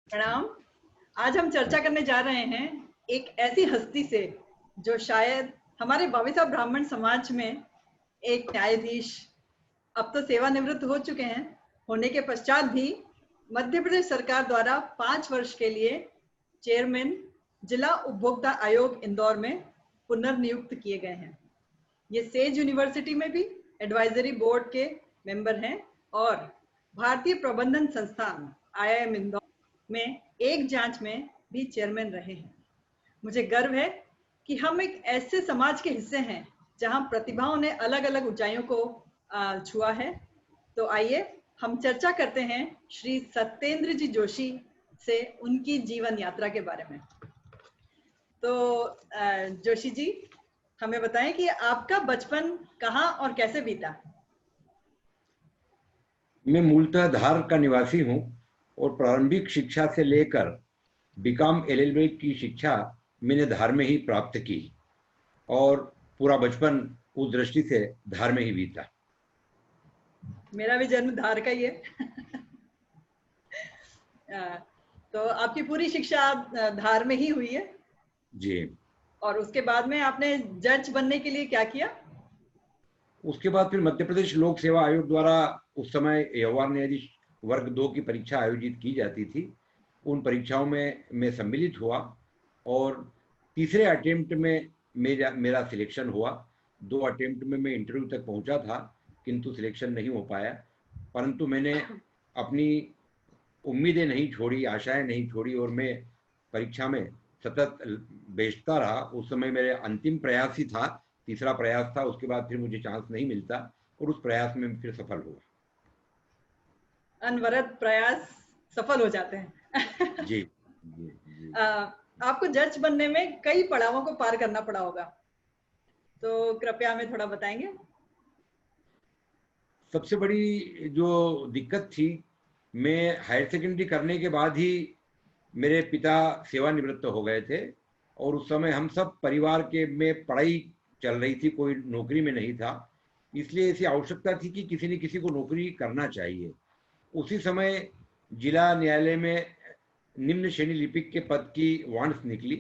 प्रणाम। आज हम चर्चा करने जा रहे हैं एक ऐसी हस्ती से जो शायद हमारे बाबी साहब ब्राह्मण समाज में एक न्यायाधीश, अब तो सेवानिवृत्त हो चुके हैं, होने के पश्चात भी मध्य प्रदेश सरकार द्वारा 5 वर्ष के लिए चेयरमैन जिला उपभोक्ता आयोग इंदौर में पुनर्नियुक्त किए गए हैं। ये सेज यूनिवर्सिटी में भी एडवाइजरी बोर्ड के मेंबर हैं और भारतीय प्रबंधन संस्थान IIM इंदौर में एक जांच में भी चेयरमैन रहे हैं। मुझे गर्व है कि हम एक ऐसे समाज के हिस्से हैं जहां प्रतिभाओं ने अलग अलग ऊंचाइयों को छुआ है। तो आइए हम चर्चा करते हैं श्री सत्येंद्र जी जोशी से उनकी जीवन यात्रा के बारे में। तो जोशी जी, हमें बताएं कि आपका बचपन कहाँ और कैसे बीता। मैं मूलतः धार का निवासी हूं और प्रारंभिक शिक्षा से लेकर बीकॉम LLB की शिक्षा मैंने धार में ही प्राप्त की और पूरा बचपन उस दृष्टि से धार में ही बीता। मेरा भी जन्म धार का ही है। तो आपकी पूरी शिक्षा धार में ही हुई है जी। और उसके बाद में आपने जज बनने के लिए क्या किया? उसके बाद फिर मध्य प्रदेश लोक सेवा आयोग द्वारा उस समय व्यवहार न्यायाधीश वर्ग 2 की परीक्षा आयोजित की जाती थी। उन परीक्षाओं में मैं सम्मिलित हुआ और तीसरे अटेम्प्ट में मेरा सिलेक्शन हुआ। 2 अटेम्प्ट में मैं इंटरव्यू तक पहुंचा था किंतु सिलेक्शन नहीं हो पाया, परंतु मैंने अपनी उम्मीदें नहीं छोड़ी, आशाएं नहीं छोड़ी और मैं परीक्षा में सतत बेचता रहा। उस समय मेरे अंतिम प्रयास ही था, तीसरा प्रयास था, उसके बाद फिर मुझे चांस नहीं मिलता और उस प्रयास में फिर सफल हुआ। अनवरत प्रयास सफल हो जाते हैं। जी जी जी। आपको जज बनने में कई पड़ावों को पार करना पड़ा होगा, तो कृपया हमें थोड़ा बताएंगे। सबसे बड़ी जो दिक्कत थी, मैं हायर सेकेंडरी करने के बाद ही मेरे पिता सेवानिवृत्त हो गए थे और उस समय हम सब परिवार के में पढ़ाई चल रही थी, कोई नौकरी में नहीं था, इसलिए ऐसी आवश्यकता थी कि किसी न किसी को नौकरी करना चाहिए। उसी समय जिला न्यायालय में निम्न श्रेणी लिपिक के पद की वांस निकली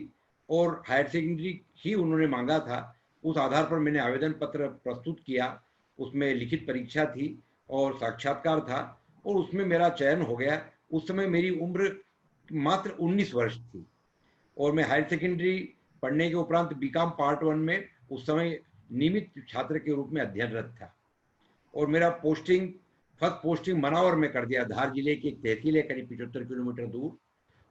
और हायर सेकेंडरी ही उन्होंने मांगा था। उस आधार पर मैंने आवेदन पत्र प्रस्तुत किया, उसमें लिखित परीक्षा थी और साक्षात्कार था और उसमें मेरा चयन हो गया। उस समय मेरी उम्र मात्र 19 वर्ष थी और मैं हायर सेकेंडरी पढ़ने के उपरांत बीकॉम पार्ट 1 में उस समय नियमित छात्र के रूप में अध्ययनरत था और मेरा फर्स्ट पोस्टिंग मनावर में कर दिया। धार जिले की एक तहसील है करीब 75 किलोमीटर दूर,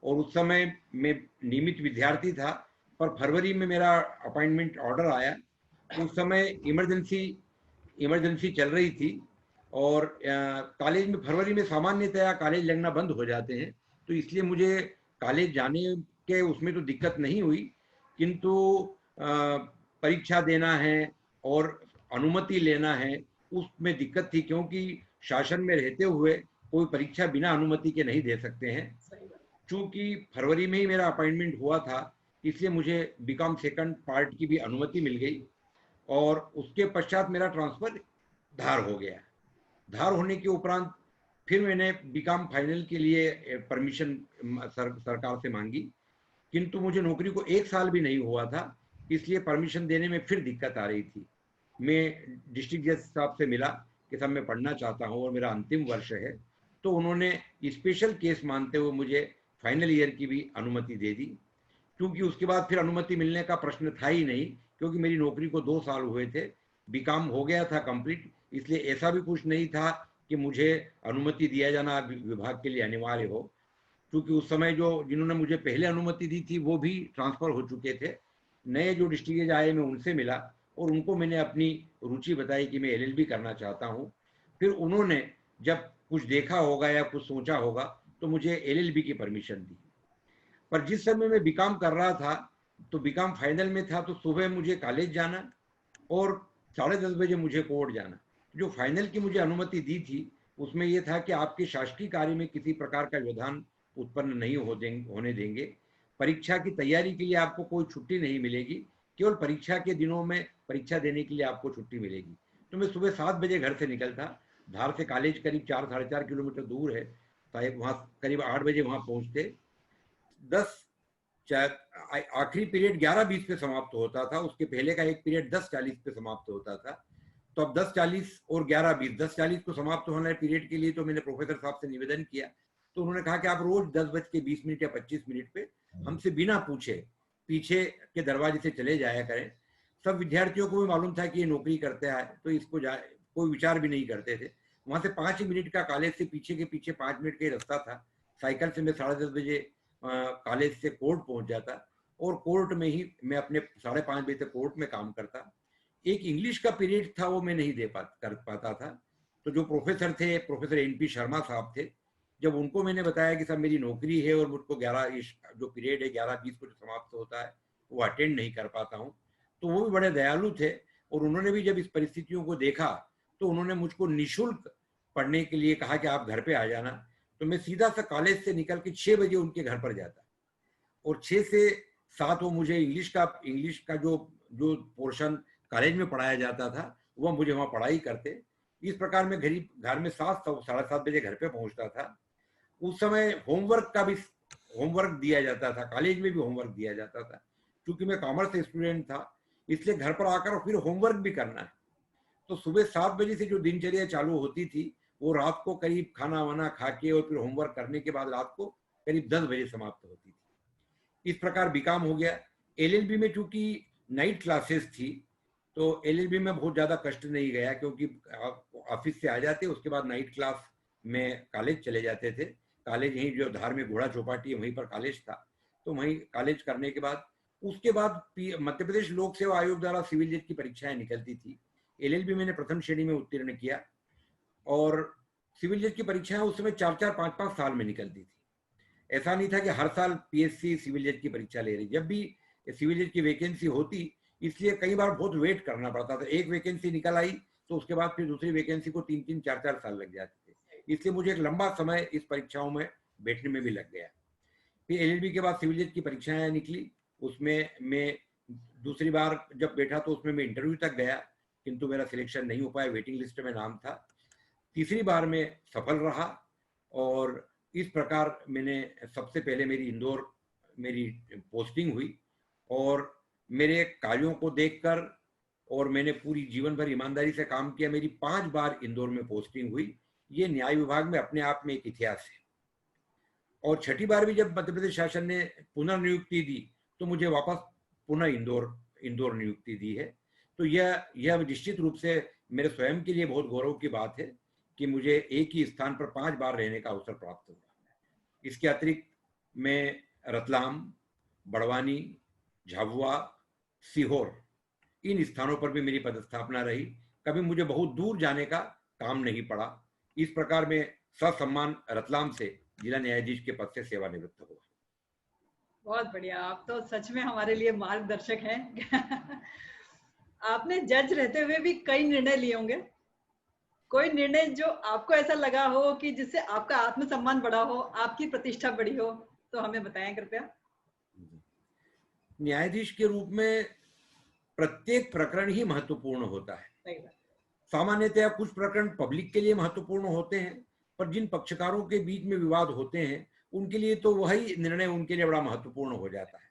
और उस समय मैं नियमित विद्यार्थी था, पर फरवरी में मेरा अपॉइंटमेंट ऑर्डर आया। उस समय इमरजेंसी चल रही थी और कॉलेज में फरवरी में सामान्यतया कॉलेज लगना बंद हो जाते हैं, तो इसलिए मुझे कॉलेज जाने के उसमें तो दिक्कत नहीं हुई, किंतु परीक्षा देना है और अनुमति लेना है उसमें दिक्कत थी, क्योंकि शासन में रहते हुए कोई परीक्षा बिना अनुमति के नहीं दे सकते हैं। चूंकि फरवरी में ही मेरा अपॉइंटमेंट हुआ था, इसलिए मुझे बीकॉम सेकंड पार्ट की भी अनुमति मिल गई और उसके पश्चात मेरा ट्रांसफर धार हो गया। धार होने के उपरांत फिर मैंने बीकॉम फाइनल के लिए परमिशन सरकार से मांगी, किंतु मुझे नौकरी को 1 साल भी नहीं हुआ था, इसलिए परमिशन देने में फिर दिक्कत आ रही थी। मैं डिस्ट्रिक्ट जज साहब से मिला कि साहब मैं पढ़ना चाहता हूँ और मेरा अंतिम वर्ष है, तो उन्होंने स्पेशल केस मानते हुए मुझे फाइनल ईयर की भी अनुमति दे दी, क्योंकि उसके बाद फिर अनुमति मिलने का प्रश्न था ही नहीं, क्योंकि मेरी नौकरी को 2 साल हुए थे, बीकॉम हो गया था कंप्लीट, इसलिए ऐसा भी कुछ नहीं था कि मुझे अनुमति दिया जाना विभाग के लिए अनिवार्य हो, क्योंकि उस समय जिन्होंने मुझे पहले अनुमति दी थी वो भी ट्रांसफर हो चुके थे। नए जो डिस्ट्रिक्ट जज आए, मैं उनसे मिला और उनको मैंने अपनी रुचि बताई कि मैं LLB करना चाहता हूँ। फिर उन्होंने जब कुछ देखा होगा या कुछ सोचा होगा तो मुझे LLB की परमिशन दी। पर जिस समय मैं बीकॉम कर रहा था तो बीकॉम फाइनल में था, तो सुबह मुझे कॉलेज जाना और 10:30 बजे मुझे कोर्ट जाना। जो फाइनल की मुझे अनुमति दी थी उसमें यह था कि आपके शासकीय कार्य में किसी प्रकार का व्यवधान उत्पन्न नहीं होने देंगे, परीक्षा की तैयारी के लिए आपको कोई छुट्टी नहीं मिलेगी, केवल परीक्षा के दिनों में परीक्षा देने के लिए आपको छुट्टी मिलेगी। तो मैं सुबह 7 बजे घर से निकलता, धार से कॉलेज करीब 4 साढ़े 4 किलोमीटर दूर है, तो वहाँ करीब 8 बजे वहाँ पहुँचते 10 आखिरी पीरियड 11:20 पे समाप्त होता था, उसके पहले का एक पीरियड 10:40 पे समाप्त होता था। तो अब 10:40 और 11:20, 10:40 को समाप्त होने पीरियड के लिए तो मैंने प्रोफेसर साहब से निवेदन किया, तो उन्होंने कहा कि आप रोज 10:20 या 25 पे हमसे बिना पूछे पीछे के दरवाजे से चले जाया करें। सब विद्यार्थियों को भी मालूम था कि ये नौकरी करते हैं, तो इसको कोई विचार भी नहीं करते थे। वहां से 5 मिनट का, कॉलेज से पीछे के पीछे 5 मिनट का ही रास्ता था। साइकिल से मैं 10:30 बजे कॉलेज से कोर्ट पहुंच जाता और कोर्ट में ही मैं अपने 5:30 बजे तक कोर्ट में काम करता। एक इंग्लिश का पीरियड था, वो मैं नहीं कर पाता था। तो जो प्रोफेसर थे, प्रोफेसर NP शर्मा साहब थे, जब उनको मैंने बताया कि साहब मेरी नौकरी है और मुझको 11 जो पीरियड है 11:20 को जो समाप्त होता है वो अटेंड नहीं कर पाता हूँ, तो वो भी बड़े दयालु थे। और उन्होंने भी जब इस परिस्थितियों को देखा तो उन्होंने मुझको निःशुल्क पढ़ने के लिए कहा कि आप घर पे आ जाना। तो मैं सीधा सा कॉलेज से निकल के 6 बजे उनके घर पर जाता और 6 से 7 वो मुझे इंग्लिश का जो जो पोर्शन कॉलेज में पढ़ाया जाता था वह मुझे वहाँ पढ़ाई करते। इस प्रकार मैं घर में 7-7:30 बजे घर पे पहुँचता था। उस समय होमवर्क दिया जाता था, कॉलेज में भी होमवर्क दिया जाता था। क्योंकि मैं कॉमर्स स्टूडेंट था, इसलिए घर पर आकर फिर होमवर्क भी करना है। तो सुबह 7 बजे से जो दिनचर्या चालू होती थी वो रात को करीब खाना वाना खा के और फिर होमवर्क करने के बाद रात को करीब 10 बजे समाप्त होती थी। इस प्रकार बीकॉम हो गया। LLB में चूंकि नाइट क्लासेस थी तो LLB में बहुत ज्यादा कष्ट नहीं गया, क्योंकि ऑफिस से आ जाते उसके बाद नाइट क्लास में कॉलेज चले जाते थे। कॉलेज यहीं जो धार में घोड़ा चौपाटी है वहीं पर कॉलेज था, तो वहीं कॉलेज करने के बाद उसके बाद मध्य प्रदेश लोक सेवा आयोग द्वारा सिविल जज की परीक्षाएं निकलती थी। LLB मैंने प्रथम श्रेणी में उत्तीर्ण किया और सिविल जज की परीक्षाएं उस समय 4-4, 5-5 साल में निकलती थी। ऐसा नहीं था कि हर साल PSC सिविल जज की परीक्षा ले रही। जब भी सिविल जज की वैकेंसी होती, इसलिए कई बार बहुत वेट करना पड़ता था। एक वैकेंसी निकल आई तो उसके बाद फिर दूसरी वैकेंसी को 3-3, 4-4 साल लग जाते थे। इसलिए मुझे एक लंबा समय इस परीक्षाओं में बैठने में भी लग गया। फिर LLB के बाद सिविल जज की परीक्षाएं निकली, उसमें मैं दूसरी बार जब बैठा तो उसमें मैं इंटरव्यू तक गया, किंतु मेरा सिलेक्शन नहीं हो पाया, वेटिंग लिस्ट में नाम था। तीसरी बार में सफल रहा और इस प्रकार मैंने सबसे पहले मेरी पोस्टिंग हुई और मेरे कार्यों को देखकर और मैंने पूरी जीवन भर ईमानदारी से काम किया, मेरी 5 बार इंदौर में पोस्टिंग हुई। ये न्याय विभाग में अपने आप में एक इतिहास है। और छठी बार भी जब मध्य प्रदेश शासन ने पुनर्नियुक्ति दी तो मुझे वापस पुनः इंदौर नियुक्ति दी है। तो यह निश्चित रूप से मेरे स्वयं के लिए बहुत गौरव की बात है कि मुझे एक ही स्थान पर 5 बार रहने का अवसर प्राप्त हुआ। इसके अतिरिक्त मैं रतलाम, बड़वानी, झाबुआ, सीहोर इन स्थानों पर भी मेरी पदस्थापना रही। कभी मुझे बहुत दूर जाने का काम नहीं पड़ा। इस प्रकार मैं ससम्मान रतलाम से जिला न्यायाधीश के पद से सेवानिवृत्त हुआ। बहुत बढ़िया, आप तो सच में हमारे लिए मार्गदर्शक हैं। आपने जज रहते हुए भी कई निर्णय लिए होंगे, कोई निर्णय जो आपको ऐसा लगा हो कि जिससे आपका आत्मसम्मान बढ़ा हो, आपकी प्रतिष्ठा बढ़ी हो, तो हमें बताएं कृपया। न्यायाधीश के रूप में प्रत्येक प्रकरण ही महत्वपूर्ण होता है। सही बात। सामान्यतया कुछ प्रकरण पब्लिक के लिए महत्वपूर्ण होते हैं, पर जिन पक्षकारों के बीच में विवाद होते हैं उनके लिए तो वही निर्णय उनके लिए बड़ा महत्वपूर्ण हो जाता है।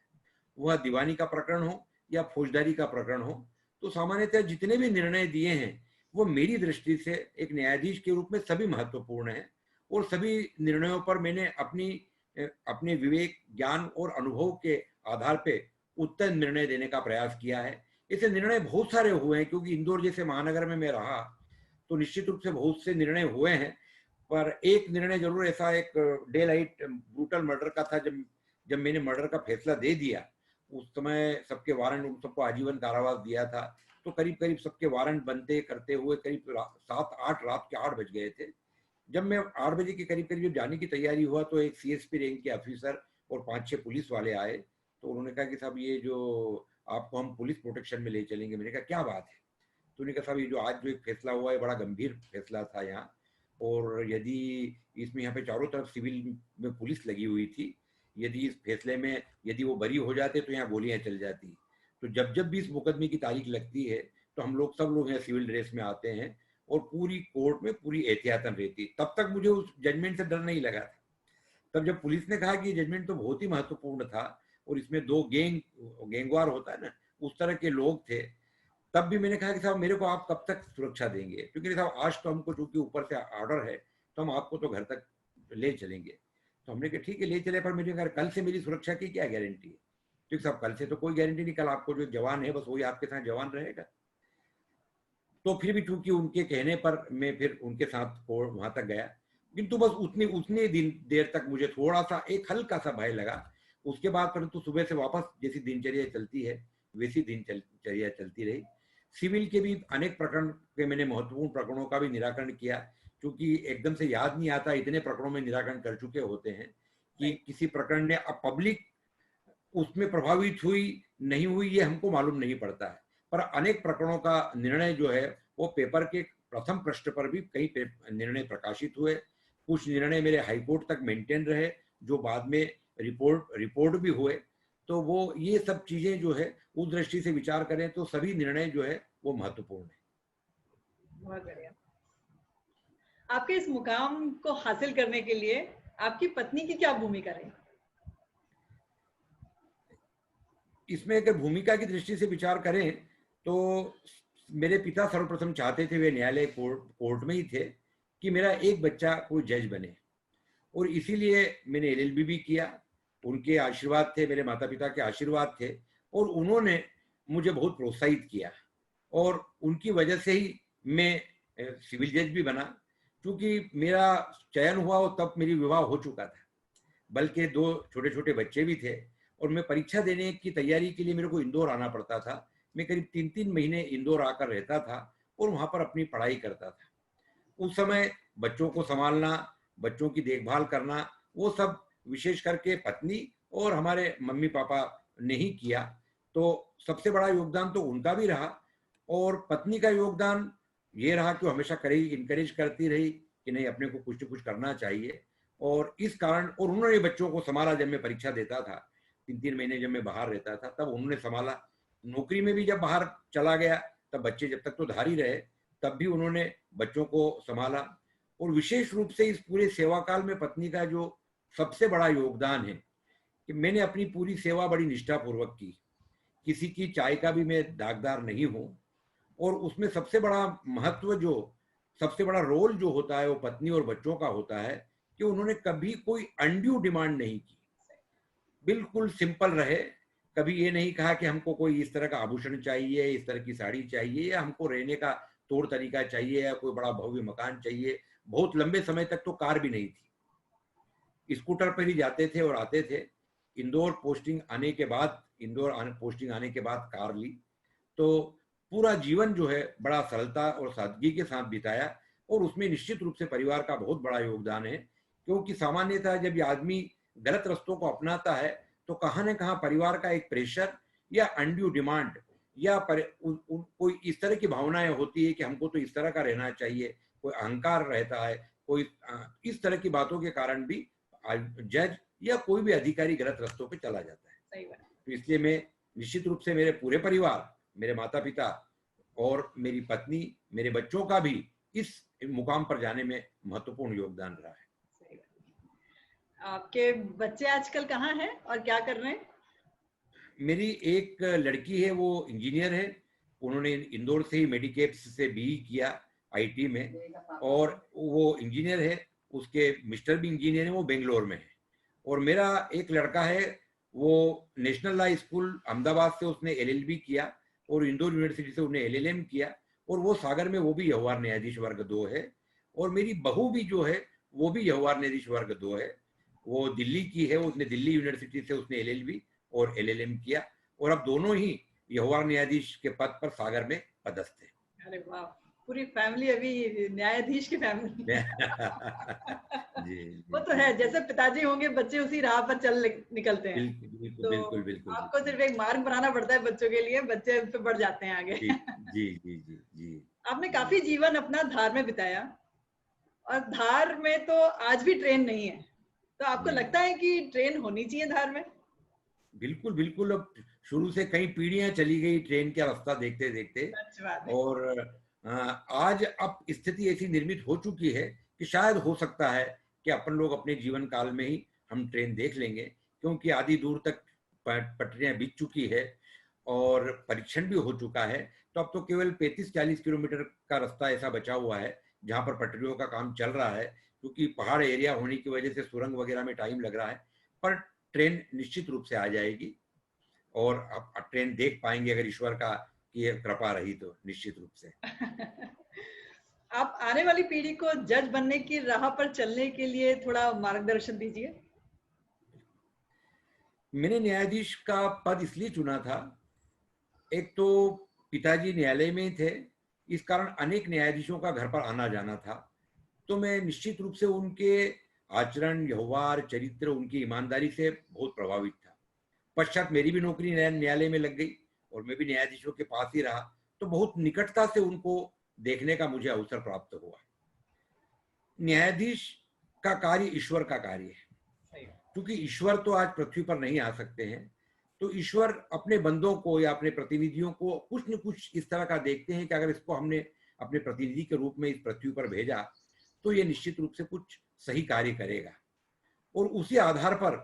वह दीवानी का प्रकरण हो या फौजदारी का प्रकरण हो, तो सामान्यतः जितने भी निर्णय दिए हैं वो मेरी दृष्टि से एक न्यायाधीश के रूप में सभी महत्वपूर्ण हैं और सभी निर्णयों पर मैंने अपने विवेक, ज्ञान और अनुभव के आधार पे उत्तम निर्णय देने का प्रयास किया है। ऐसे निर्णय बहुत सारे हुए हैं, क्योंकि इंदौर जैसे महानगर में मैं रहा तो निश्चित रूप से बहुत से निर्णय हुए हैं। पर एक निर्णय जरूर ऐसा, एक डे लाइट ब्रूटल मर्डर का था। जब मैंने मर्डर का फैसला दे दिया, उस समय सबके वारंट, सबको आजीवन कारावास दिया था, तो करीब करीब सबके वारंट बनते करते हुए करीब 7-8 रात के 8 बज गए थे। जब मैं 8 बजे के करीब करीब जाने की तैयारी हुआ तो एक CSP रैंक के ऑफिसर और 5-6 पुलिस वाले आए। तो उन्होंने कहा कि साहब ये जो आपको हम पुलिस प्रोटेक्शन में ले चलेंगे। मैंने कहा क्या बात है? तो उन्होंने कहा साहब ये जो आज जो एक फैसला हुआ है बड़ा गंभीर फैसला था यहाँ, और यदि इसमें यहाँ पे चारों तरफ सिविल में पुलिस लगी हुई थी, यदि इस फैसले में यदि वो बरी हो जाते तो यहाँ गोलियां चल जाती। तो जब भी इस मुकदमे की तारीख लगती है तो हम लोग सब लोग यहाँ सिविल ड्रेस में आते हैं और पूरी कोर्ट में पूरी एहतियातन रहती। तब तक मुझे उस जजमेंट से डर नहीं लगा था। तब जब पुलिस ने कहा कि ये जजमेंट तो बहुत ही महत्वपूर्ण था और इसमें दो गैंगवार होता है ना, उस तरह के लोग थे, तब भी मैंने कहा कि साहब मेरे को आप कब तक सुरक्षा देंगे, क्योंकि साहब आज तो हमको चूंकि ऊपर से ऑर्डर है तो हम आपको तो घर तक ले चलेंगे। तो हमने कहा ठीक है ले चले, पर मुझे कहा कल से मेरी सुरक्षा की क्या गारंटी है, क्योंकि साहब कल से तो कोई गारंटी नहीं, कल आपको जो जवान है बस वही आपके साथ जवान रहेगा। तो फिर भी चूंकि उनके कहने पर मैं फिर उनके साथ वहां तक गया, किंतु बस उतने दिन देर तक मुझे थोड़ा सा एक हल्का सा भय लगा। उसके बाद परंतु सुबह से वापस जैसी दिनचर्या चलती है वैसी दिनचर्या चलती रही। सिविल के भी अनेक प्रकरण के मैंने महत्वपूर्ण प्रकरणों का भी निराकरण किया, क्योंकि एकदम से याद नहीं आता, इतने प्रकरणों में निराकरण कर चुके होते हैं कि किसी प्रकरण ने अब पब्लिक उसमें प्रभावित हुई नहीं हुई ये हमको मालूम नहीं पड़ता है, पर अनेक प्रकरणों का निर्णय जो है वो पेपर के प्रथम पृष्ठ पर भी कई निर्णय प्रकाशित हुए। कुछ निर्णय मेरे हाईकोर्ट तक मेंटेन रहे जो बाद में रिपोर्ट भी हुए। तो वो ये सब चीजें जो है उस दृष्टि से विचार करें तो सभी निर्णय जो है वो महत्वपूर्ण है। बहुत बढ़िया। आपके इस मुकाम को हासिल करने के लिए आपकी पत्नी की क्या भूमिका रही? इसमें अगर भूमिका की दृष्टि से विचार करें तो मेरे पिता सर्वप्रथम चाहते थे, वे न्यायालय कोर्ट में ही थे, कि मेरा एक बच्चा कोई जज बने, और इसीलिए मैंने एलएलबी भी किया। उनके आशीर्वाद थे, मेरे माता पिता के आशीर्वाद थे, और उन्होंने मुझे बहुत प्रोत्साहित किया, और उनकी वजह से ही मैं सिविल जज भी बना। क्योंकि मेरा चयन हुआ और तब मेरी विवाह हो चुका था, बल्कि 2 छोटे छोटे बच्चे भी थे, और मैं परीक्षा देने की तैयारी के लिए मेरे को इंदौर आना पड़ता था। मैं करीब 3-3 महीने इंदौर आकर रहता था और वहां पर अपनी पढ़ाई करता था। उस समय बच्चों को संभालना, बच्चों की देखभाल करना, वो सब विशेष करके पत्नी और हमारे मम्मी पापा ने ही किया। तो सबसे बड़ा योगदान तो उनका भी रहा, और पत्नी का योगदान ये रहा कि वो हमेशा इनकरेज करती रही कि नहीं अपने को कुछ न कुछ करना चाहिए। और इस कारण, और उन्होंने बच्चों को संभाला। जब मैं परीक्षा देता था, 3-3 महीने जब मैं बाहर रहता था, तब उन्होंने संभाला। नौकरी में भी जब बाहर चला गया तब बच्चे जब तक तो धारी रहे, तब भी उन्होंने बच्चों को संभाला। और विशेष रूप से इस पूरे सेवा काल में पत्नी का जो सबसे बड़ा योगदान है कि मैंने अपनी पूरी सेवा बड़ी निष्ठापूर्वक की। किसी की चाय का भी मैं दागदार नहीं हूं, और उसमें सबसे बड़ा महत्व, जो सबसे बड़ा रोल जो होता है वो पत्नी और बच्चों का होता है कि उन्होंने कभी कोई अनड्यू डिमांड नहीं की, बिल्कुल सिंपल रहे। कभी ये नहीं कहा कि हमको कोई इस तरह का आभूषण चाहिए, इस तरह की साड़ी चाहिए, या हमको रहने का तौर तरीका चाहिए, या कोई बड़ा भव्य मकान चाहिए। बहुत लंबे समय तक तो कार भी नहीं थी, स्कूटर पर ही जाते थे और आते थे। इंदौर पोस्टिंग आने के बाद कार ली। तो पूरा जीवन जो है बड़ा सरलता और सादगी के साथ बिताया, और उसमें निश्चित रूप से परिवार का बहुत बड़ा योगदान है। क्योंकि सामान्यतः जब ये आदमी गलत रास्तों को अपनाता है तो कहाँ न कहाँ परिवार का एक प्रेशर या अनड्यू डिमांड या कोई इस तरह की भावनाएं होती है कि हमको तो इस तरह का रहना चाहिए, कोई अहंकार रहता है, कोई इस तरह की बातों के कारण भी जज या कोई भी अधिकारी गलत रास्तों पे चला जाता है। सही बात। तो इसलिए मैं निश्चित रूप से मेरे पूरे परिवार, मेरे माता पिता और मेरी पत्नी, मेरे बच्चों का भी इस मुकाम पर जाने में महत्वपूर्ण योगदान रहा है। आपके बच्चे आजकल कहाँ हैं और क्या कर रहे हैं? मेरी एक लड़की है, वो इंजीनियर है। उन्होंने इंदौर से ही मेडिकेप्स से बीई किया आईटी में, और वो इंजीनियर है। उसके मिस्टर भी इंजीनियर है, वो बेंगलोर में है। और मेरा एक लड़का है, वो नेशनल लॉ स्कूल अहमदाबाद से उसने एलएलबी किया, और इंदौर यूनिवर्सिटी से उसने एलएलएम किया, और वो सागर में वो भी यहवार न्यायाधीश वर्ग 2 है। और मेरी बहू भी जो है वो भी यहवार न्यायाधीश वर्ग 2 है। वो दिल्ली की है, उसने दिल्ली यूनिवर्सिटी से उसने एलएलबी और एलएलएम किया, और अब दोनों ही यहवार न्यायाधीश के पद पर सागर में पदस्थ है। अरे वाह, पूरी फैमिली अभी न्यायाधीश की फैमिली। जी, वो तो है, जैसे पिताजी होंगे बच्चे उसी राह पर चल निकलते हैं। बिल्कुल तो बिल्कुल बिल्कुल। आपको सिर्फ एक मार्ग बनाना पड़ता है बच्चों के लिए, बच्चे उस पे बढ़ जाते हैं आगे। जी जी जी जी जी। आपने काफी जीवन अपना धार में बिताया, और धार में तो आज भी ट्रेन नहीं है, तो आपको लगता है कि ट्रेन होनी चाहिए धार में? बिल्कुल बिल्कुल। अब शुरू से कई पीढ़ियां चली गई ट्रेन का रास्ता देखते देखते, और आज अब स्थिति ऐसी निर्मित हो चुकी है कि शायद हो सकता है कि अपन लोग अपने जीवन काल में ही हम ट्रेन देख लेंगे, क्योंकि आधी दूर तक पटरियां बिक चुकी है और परीक्षण भी हो चुका है। तो अब तो केवल 35-40 किलोमीटर का रास्ता ऐसा बचा हुआ है जहां पर पटरियों का काम चल रहा है, क्योंकि पहाड़ एरिया होने की वजह से सुरंग वगैरह में टाइम लग रहा है। पर ट्रेन निश्चित रूप से आ जाएगी और आप ट्रेन देख पाएंगे, अगर ईश्वर का की कृपा रही तो निश्चित रूप से। आप आने वाली पीढ़ी को जज बनने की राह पर चलने के लिए थोड़ा मार्गदर्शन दीजिए। मैंने न्यायाधीश का पद इसलिए चुना था, एक तो पिताजी न्यायालय में थे, इस कारण अनेक न्यायाधीशों का घर पर आना जाना था। तो मैं निश्चित रूप से उनके आचरण, व्यवहार, चरित्र, उनकी ईमानदारी से बहुत प्रभावित था। पश्चात मेरी भी नौकरी न्यायालय में लग गई और मैं भी न्यायाधीशों के पास ही रहा, तो बहुत निकटता से उनको देखने का मुझे अवसर प्राप्त हुआ। न्यायाधीश का कार्य ईश्वर का कार्य है, क्योंकि ईश्वर तो आज पृथ्वी पर नहीं आ सकते हैं, तो ईश्वर अपने बंदों को या अपने प्रतिनिधियों को कुछ न कुछ इस तरह का देखते हैं कि अगर इसको हमने अपने प्रतिनिधि के रूप में इस पृथ्वी पर भेजा तो ये निश्चित रूप से कुछ सही कार्य करेगा। और उसी आधार पर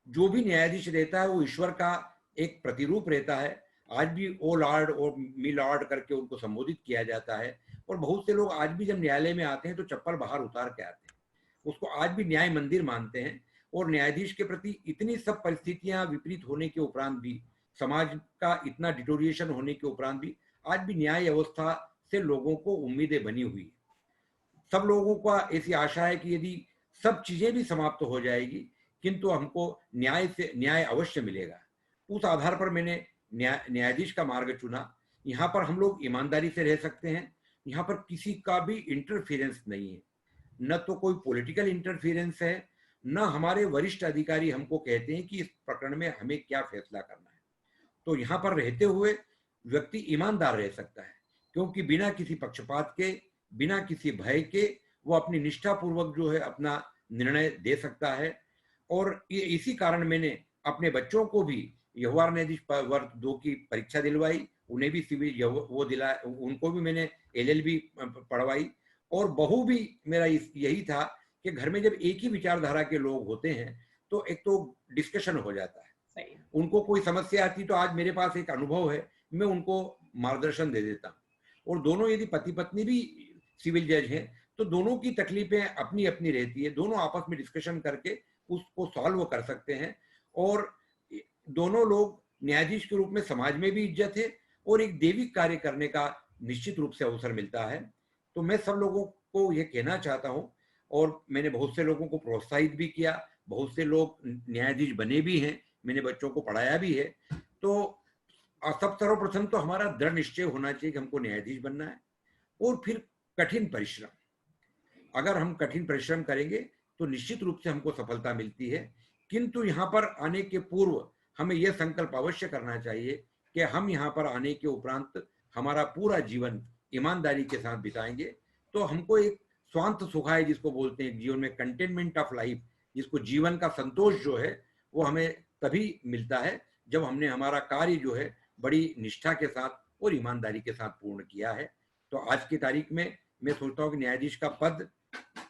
जो भी न्यायाधीश रहता है वो ईश्वर का एक प्रतिरूप रहता है। आज भी ओ लॉर्ड और मी लॉर्ड करके उनको संबोधित किया जाता है, और बहुत से लोग आज भी जब न्यायालय में आते हैं तो चप्पल बाहर उतार के आते हैं, उसको आज भी न्याय मंदिर मानते हैं। और न्यायाधीश के प्रति इतनी सब परिस्थितियां विपरीत होने के उपरांत भी, समाज का इतना डिटोरिएशन होने के उपरांत भी, आज भी न्याय व्यवस्था से लोगों को उम्मीदें बनी हुई है। सब लोगों का ऐसी आशा है कि यदि सब चीजें भी समाप्त हो जाएगी किंतु हमको न्याय अवश्य मिलेगा। उस आधार पर मैंने न्यायाधीश का मार्ग चुना। यहाँ पर हम लोग ईमानदारी से रह सकते हैं, यहाँ पर किसी का भी इंटरफेरेंस नहीं है, न तो कोई पॉलिटिकल इंटरफेरेंस है, न हमारे वरिष्ठ अधिकारी हमको कहते हैं कि इस प्रकरण में हमें क्या फैसला करना है। तो यहाँ पर रहते हुए व्यक्ति ईमानदार रह सकता है, क्योंकि बिना किसी पक्षपात के, बिना किसी भय के वो अपनी निष्ठा पूर्वक जो है अपना निर्णय दे सकता है। और ये इसी कारण मैंने अपने बच्चों को भी व्यवहार न्यायाधीश वर्ग 2 की परीक्षा दिलवाई, उन्हें भी सिविल वो दिला, उनको भी मैंने LLB पढ़वाई। और बहू भी मेरा यही था कि घर में जब एक ही विचारधारा के लोग होते हैं तो एक तो डिस्कशन हो जाता है, सही। उनको कोई समस्या आती तो आज मेरे पास एक अनुभव है, मैं उनको मार्गदर्शन दे देता हूँ। और दोनों यदि पति पत्नी भी सिविल जज हैं तो दोनों की तकलीफें अपनी अपनी रहती है, दोनों आपस में डिस्कशन करके उसको सॉल्व कर सकते हैं। और दोनों लोग न्यायाधीश के रूप में समाज में भी इज्जत है और एक दैविक कार्य करने का निश्चित रूप से अवसर मिलता है। तो मैं सब लोगों को ये कहना चाहता हूँ, और मैंने बहुत से लोगों को प्रोत्साहित भी किया, बहुत से लोग न्यायाधीश बने भी हैं, मैंने बच्चों को पढ़ाया भी है। तो सब सर्वप्रथम तो हमारा दृढ़ निश्चय होना चाहिए कि हमको न्यायाधीश बनना है, और फिर कठिन परिश्रम। अगर हम कठिन परिश्रम करेंगे तो निश्चित रूप से हमको सफलता मिलती है। किंतु यहाँ पर आने के पूर्व हमें यह संकल्प अवश्य करना चाहिए कि हम यहाँ पर आने के उपरांत हमारा पूरा जीवन ईमानदारी के साथ बिताएंगे, तो हमको एक स्वांत सुखाय जिसको बोलते हैं जीवन में, कंटेनमेंट ऑफ लाइफ, जिसको जीवन का संतोष जो है वो हमें तभी मिलता है जब हमने हमारा कार्य जो है बड़ी निष्ठा के साथ और ईमानदारी के साथ पूर्ण किया है। तो आज की तारीख में मैं सोचता हूँ कि न्यायाधीश का पद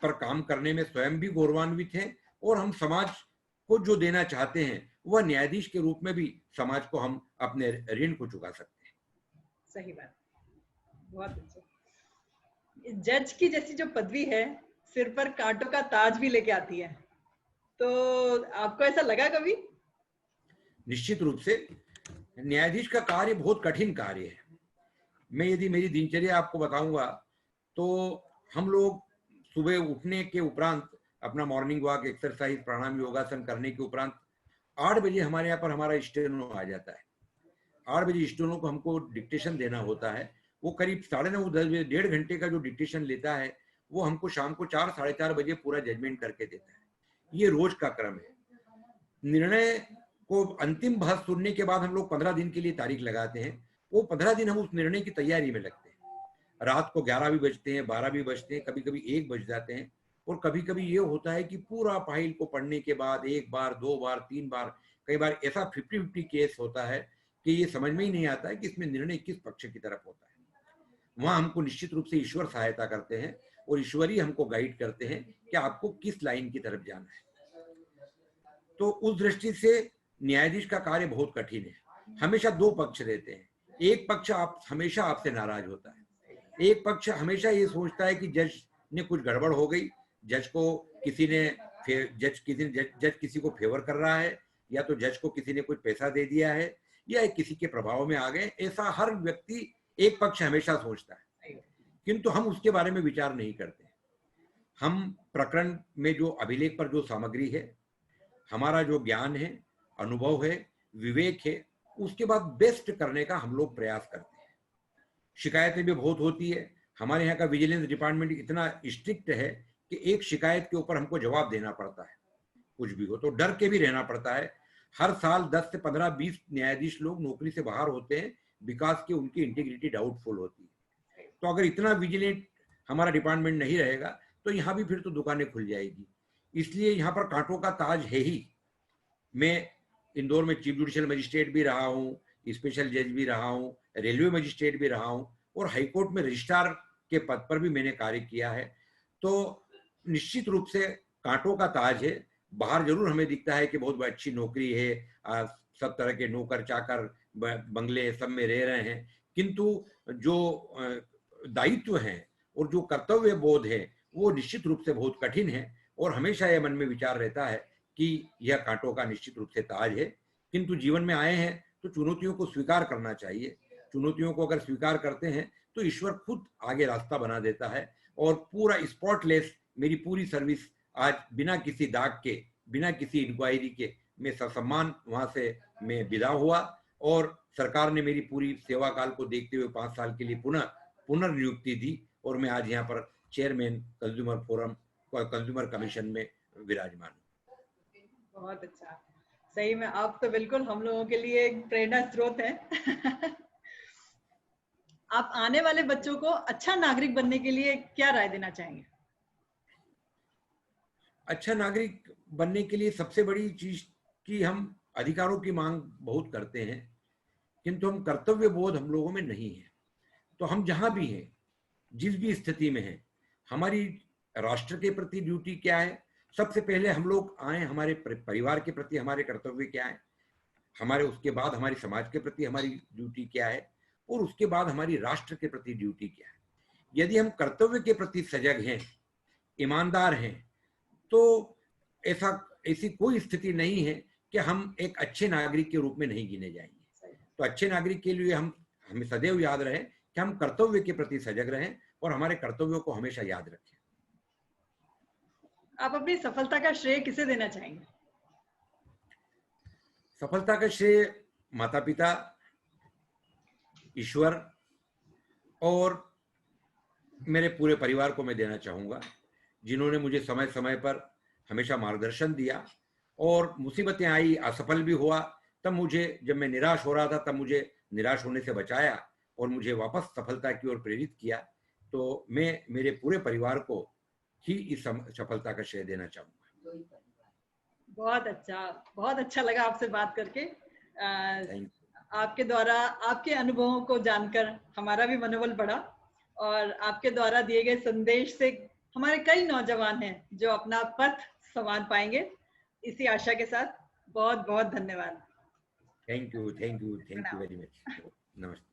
पर काम करने में स्वयं भी गौरवान्वित हैं, और हम समाज को जो देना चाहते हैं वह न्यायाधीश के रूप में भी समाज को हम अपने ऋण को चुका सकते हैं। सही बात, बहुत अच्छा। जज की जैसी जो पदवी है सिर पर कांटों का ताज भी लेके आती है, तो आपको ऐसा लगा कभी? निश्चित रूप से न्यायाधीश का कार्य बहुत कठिन कार्य है। मैं यदि मेरी दिनचर्या आपको बताऊंगा तो हम लोग सुबह उठने के उपरांत अपना मॉर्निंग वॉक, एक्सरसाइज, प्राणायाम, योगासन करने के उपरांत 8 बजे हमारे यहाँ पर हमारा स्टेनो आ जाता है। 8 बजे स्टेनो को हमको डिक्टेशन देना होता है। वो करीब 9:30 10 बजे 1.5 घंटे का जो डिक्टेशन लेता है वो हमको शाम को 4 साढ़े 4 बजे पूरा जजमेंट करके देता है। ये रोज का क्रम है। निर्णय को अंतिम बहस सुनने के बाद हम लोग 15 दिन के लिए तारीख लगाते हैं। वो 15 दिन हम उस निर्णय की तैयारी में लगते हैं। रात को 11 भी बजते हैं, 12 भी बजते हैं, कभी कभी 1 बज जाते हैं। और कभी कभी ये होता है कि पूरा फाइल को पढ़ने के बाद 1 बार, 2 बार, 3 बार, कई बार ऐसा 50-50 केस होता है कि ये समझ में ही नहीं आता है कि इसमें निर्णय किस पक्ष की तरफ होता है। वहां हमको निश्चित रूप से ईश्वर सहायता करते हैं और ईश्वर ही हमको गाइड करते हैं कि आपको किस लाइन की तरफ जाना है। तो उस दृष्टि से न्यायाधीश का कार्य बहुत कठिन है। हमेशा दो पक्ष रहते हैं। एक पक्ष हमेशा आपसे नाराज होता है, एक पक्ष हमेशा ये सोचता है कि जज ने कुछ गड़बड़ हो गई, जज किसी को फेवर कर रहा है, या तो जज को किसी ने कुछ पैसा दे दिया है, या किसी के प्रभाव में आ गए। ऐसा हर व्यक्ति एक पक्ष हमेशा सोचता है, किंतु हम उसके बारे में विचार नहीं करते। हम प्रकरण में जो अभिलेख पर जो सामग्री है, हमारा जो ज्ञान है, अनुभव है, विवेक है, उसके बाद बेस्ट करने का हम लोग प्रयास करते हैं। शिकायतें भी बहुत होती है। हमारे यहाँ का विजिलेंस डिपार्टमेंट इतना स्ट्रिक्ट है कि एक शिकायत के ऊपर हमको जवाब देना पड़ता है, कुछ भी हो तो डर के भी रहना पड़ता है। हर साल 10 से 15-20 न्यायाधीश लोग नौकरी से बाहर होते हैं, बिकॉज की उनकी इंटीग्रिटी डाउटफुल होती है। तो अगर इतना विजिलेंट हमारा डिपार्टमेंट नहीं रहेगा तो यहाँ भी फिर तो दुकानें खुल जाएगी। इसलिए यहाँ पर कांटों का ताज है ही। मैं इंदौर में चीफ जुडिशियल मजिस्ट्रेट भी रहा हूँ, स्पेशल जज भी रहा हूँ, रेलवे मजिस्ट्रेट भी रहा हूँ, और हाईकोर्ट में रजिस्ट्रार के पद पर भी मैंने कार्य किया है। तो निश्चित रूप से कांटों का ताज है। बाहर जरूर हमें दिखता है कि बहुत अच्छी नौकरी है, सब तरह के नौकर चाकर बंगले सब में रह रहे हैं, किंतु जो दायित्व है और जो कर्तव्य बोध है वो निश्चित रूप से बहुत कठिन है। और हमेशा यह मन में विचार रहता है कि यह कांटों का निश्चित रूप से ताज है, किंतु जीवन में आए हैं तो चुनौतियों को स्वीकार करना चाहिए। चुनौतियों को अगर स्वीकार करते हैं तो ईश्वर खुद आगे रास्ता बना देता है। और पूरा स्पॉटलेस मेरी पूरी सर्विस आज बिना किसी दाग के, बिना किसी इंक्वायरी के मैं ससम्मान वहां से मैं विदा हुआ, और सरकार ने मेरी पूरी सेवा काल को देखते हुए 5 साल के लिए पुनर्नियुक्ति दी, और मैं आज यहाँ पर चेयरमैन कंज्यूमर कमीशन में विराजमान हूँ। बहुत अच्छा, सही में आप तो बिल्कुल हम लोगों के लिए एक प्रेरणा स्रोत है। आप आने वाले बच्चों को अच्छा नागरिक बनने के लिए क्या राय देना चाहेंगे? अच्छा नागरिक बनने के लिए सबसे बड़ी चीज कि हम अधिकारों की मांग बहुत करते हैं, किंतु हम कर्तव्य बोध हम लोगों में नहीं है। तो हम जहां भी हैं, जिस भी स्थिति में हैं, हमारी राष्ट्र के प्रति ड्यूटी क्या है। सबसे पहले हम लोग आए, हमारे परिवार के प्रति हमारे कर्तव्य क्या है, हमारे उसके बाद हमारे समाज के प्रति हमारी ड्यूटी क्या है, और उसके बाद हमारी राष्ट्र के प्रति ड्यूटी क्या है। यदि हम कर्तव्य के प्रति सजग हैं, ईमानदार हैं, तो ऐसी कोई स्थिति नहीं है कि हम एक अच्छे नागरिक के रूप में नहीं गिने जाएंगे। तो अच्छे नागरिक के लिए हमें सदैव याद रहे कि हम कर्तव्य के प्रति सजग रहें और हमारे कर्तव्यों को हमेशा याद रखें। आप अपनी सफलता का श्रेय किसे देना चाहेंगे? सफलता का श्रेय माता पिता, ईश्वर और मेरे पूरे परिवार को मैं देना चाहूंगा, जिन्होंने मुझे समय समय पर हमेशा मार्गदर्शन दिया। और मुसीबतें आई, असफल भी हुआ, तब मुझे, जब मैं निराश हो रहा था, तब मुझे निराश होने से बचाया और मुझे वापस सफलता की ओर प्रेरित किया। तो मैं मेरे पूरे परिवार को ही इस सफलता का श्रेय देना चाहूंगा। बहुत अच्छा लगा आपसे बात करके। आपके द्वारा आपके अनुभवों को जानकर हमारा भी मनोबल बढ़ा, और आपके द्वारा दिए गए संदेश से हमारे कई नौजवान हैं जो अपना पथ संवार पाएंगे। इसी आशा के साथ बहुत बहुत धन्यवाद। Thank you very much. नमस्ते।